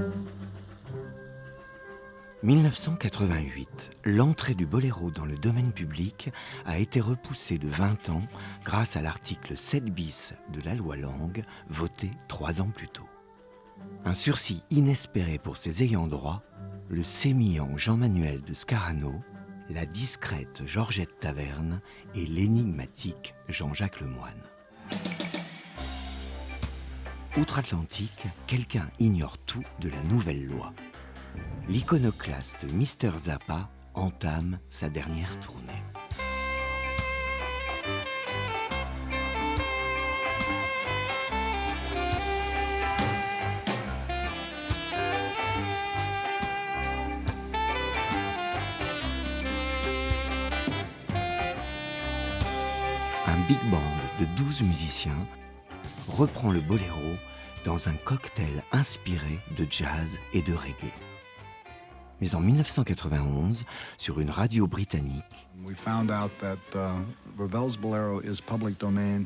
« 1988, l'entrée du boléro dans le domaine public a été repoussée de 20 ans grâce à l'article 7 bis de la loi Lang, voté 3 ans plus tôt. Un sursis inespéré pour ses ayants droit, le sémillant Jean-Manuel de Scarano, la discrète Georgette Taverne et l'énigmatique Jean-Jacques Lemoyne. Outre-Atlantique, quelqu'un ignore tout de la nouvelle loi. L'iconoclaste Mr Zappa entame sa dernière tournée. Un big band de 12 musiciens reprend le boléro dans un cocktail inspiré de jazz et de reggae. Mais en 1991, sur une radio britannique, we found out that Ravel's Bolero is public domain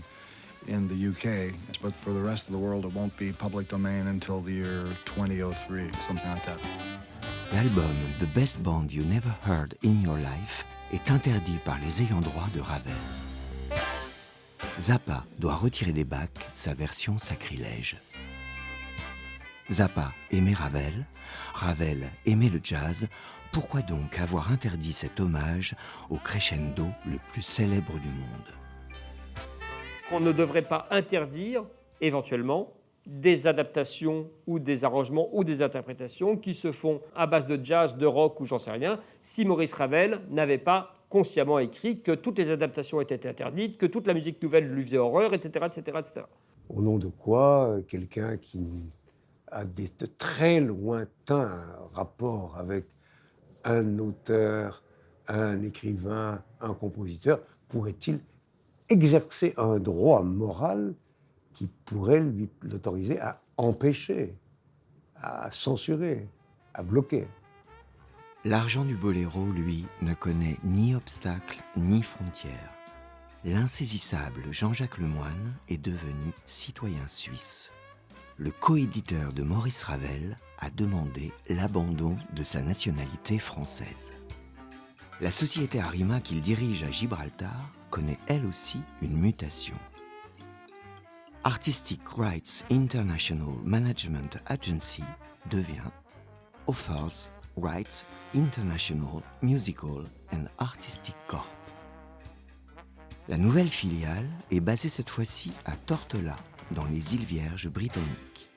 in the UK, but for the rest of the world, it won't be public domain until the year 2003, something like that. L'album The Best Band You Never Heard in Your Life est interdit par les ayants droit de Ravel. Zappa doit retirer des bacs sa version sacrilège. Zappa aimait Ravel, Ravel aimait le jazz, pourquoi donc avoir interdit cet hommage au crescendo le plus célèbre du monde? On ne devrait pas interdire, éventuellement, des adaptations ou des arrangements ou des interprétations qui se font à base de jazz, de rock ou j'en sais rien, si Maurice Ravel n'avait pas consciemment écrit que toutes les adaptations étaient interdites, que toute la musique nouvelle lui faisait horreur, etc., etc., etc. Au nom de quoi quelqu'un qui a de très lointains rapports avec un auteur, un écrivain, un compositeur, pourrait-il exercer un droit moral qui pourrait l'autoriser à empêcher, à censurer, à bloquer? L'argent du boléro, lui, ne connaît ni obstacle ni frontières. L'insaisissable Jean-Jacques Lemoyne est devenu citoyen suisse. Le coéditeur de Maurice Ravel a demandé l'abandon de sa nationalité française. La société Arima qu'il dirige à Gibraltar connaît elle aussi une mutation. Artistic Rights International Management Agency devient Authors Rights International Musical and Artistic Corp. La nouvelle filiale est basée cette fois-ci à Tortola, dans les îles Vierges britanniques.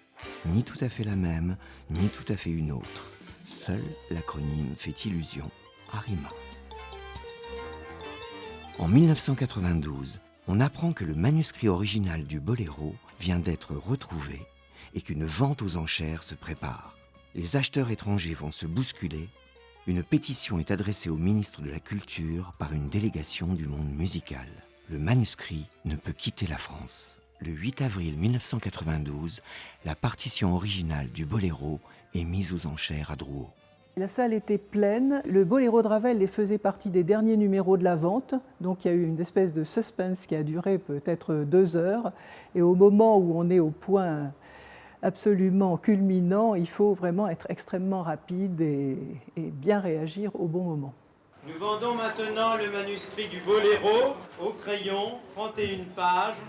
Ni tout à fait la même, ni tout à fait une autre. Seul l'acronyme fait illusion, Arima. En 1992, on apprend que le manuscrit original du boléro vient d'être retrouvé et qu'une vente aux enchères se prépare. Les acheteurs étrangers vont se bousculer. Une pétition est adressée au ministre de la Culture par une délégation du monde musical. Le manuscrit ne peut quitter la France. Le 8 avril 1992, la partition originale du boléro est mise aux enchères à Drouot. La salle était pleine. Le boléro de Ravel faisait partie des derniers numéros de la vente. Donc il y a eu une espèce de suspense qui a duré peut-être 2 heures. Et au moment où on est au point absolument culminant, il faut vraiment être extrêmement rapide et bien réagir au bon moment. Nous vendons maintenant le manuscrit du boléro au crayon, 31 pages.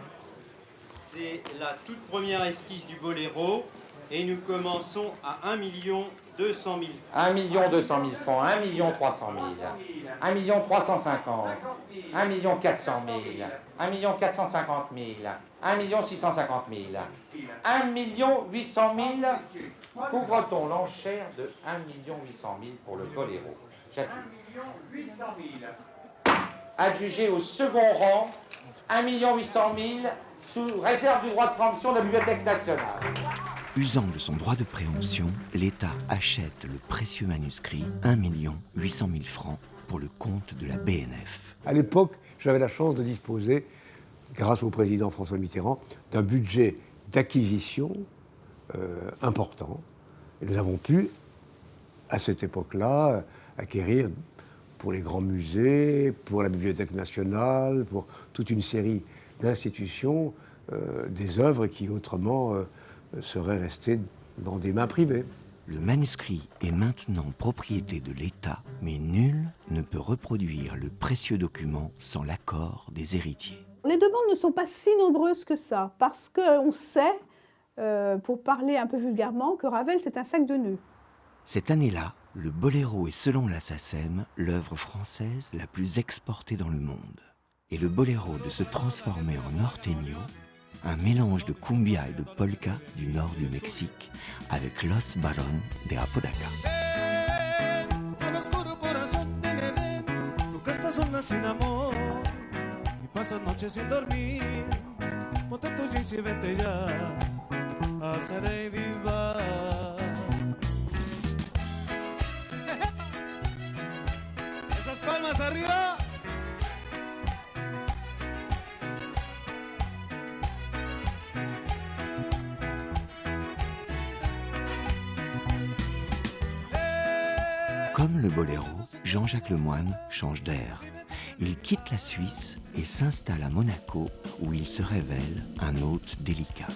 C'est la toute première esquisse du boléro et nous commençons à 1 200 000 francs. 1 200 000 francs, 1 300 000, 1 350 000, 1 400 000, 1 450 000, 1 650 000, 1 800 000. Couvre-t-on l'enchère de 1 800 000 pour le boléro? J'adjuge. Adjugé au second rang, 1 800 000 sous réserve du droit de préemption de la Bibliothèque nationale. Usant de son droit de préemption, l'État achète le précieux manuscrit 1 800 000 francs pour le compte de la BNF. À l'époque, j'avais la chance de disposer, grâce au président François Mitterrand, d'un budget d'acquisition important. Et nous avons pu, à cette époque-là, acquérir pour les grands musées, pour la Bibliothèque nationale, pour toute une série d'institutions, des œuvres qui autrement seraient restées dans des mains privées. Le manuscrit est maintenant propriété de l'État, mais nul ne peut reproduire le précieux document sans l'accord des héritiers. Les demandes ne sont pas si nombreuses que ça, parce qu'on sait, pour parler un peu vulgairement, que Ravel, c'est un sac de nœuds. Cette année-là, le boléro est selon la SACEM l'œuvre française la plus exportée dans le monde. Et le boléro de se transformer en norteño, un mélange de cumbia et de polka du nord du Mexique avec Los Barón de Apodaca. Esas palmas arriba. Comme le boléro, Jean-Jacques Lemoyne change d'air. Il quitte la Suisse et s'installe à Monaco où il se révèle un hôte délicat.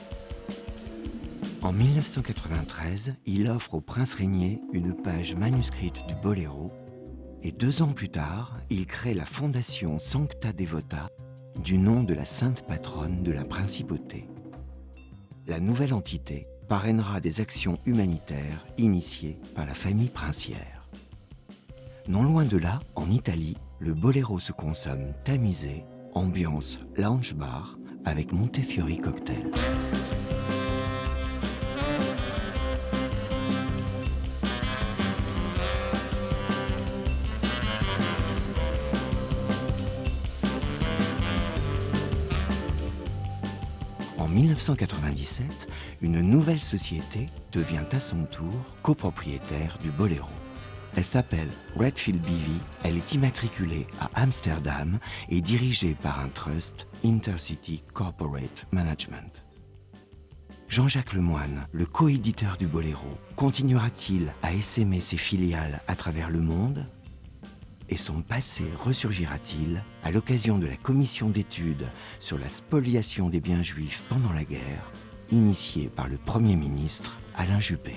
En 1993, il offre au prince régnier une page manuscrite du boléro et 2 ans plus tard, il crée la fondation Sancta Devota du nom de la sainte patronne de la principauté. La nouvelle entité parrainera des actions humanitaires initiées par la famille princière. Non loin de là, en Italie, le boléro se consomme tamisé, ambiance lounge bar avec Montefiori cocktail. En 1997, une nouvelle société devient à son tour copropriétaire du boléro. Elle s'appelle Redfield BV, elle est immatriculée à Amsterdam et dirigée par un trust Intercity Corporate Management. Jean-Jacques Lemoyne, le coéditeur du boléro, continuera-t-il à essaimer ses filiales à travers le monde ? Et son passé ressurgira-t-il à l'occasion de la commission d'études sur la spoliation des biens juifs pendant la guerre, initiée par le Premier ministre Alain Juppé ?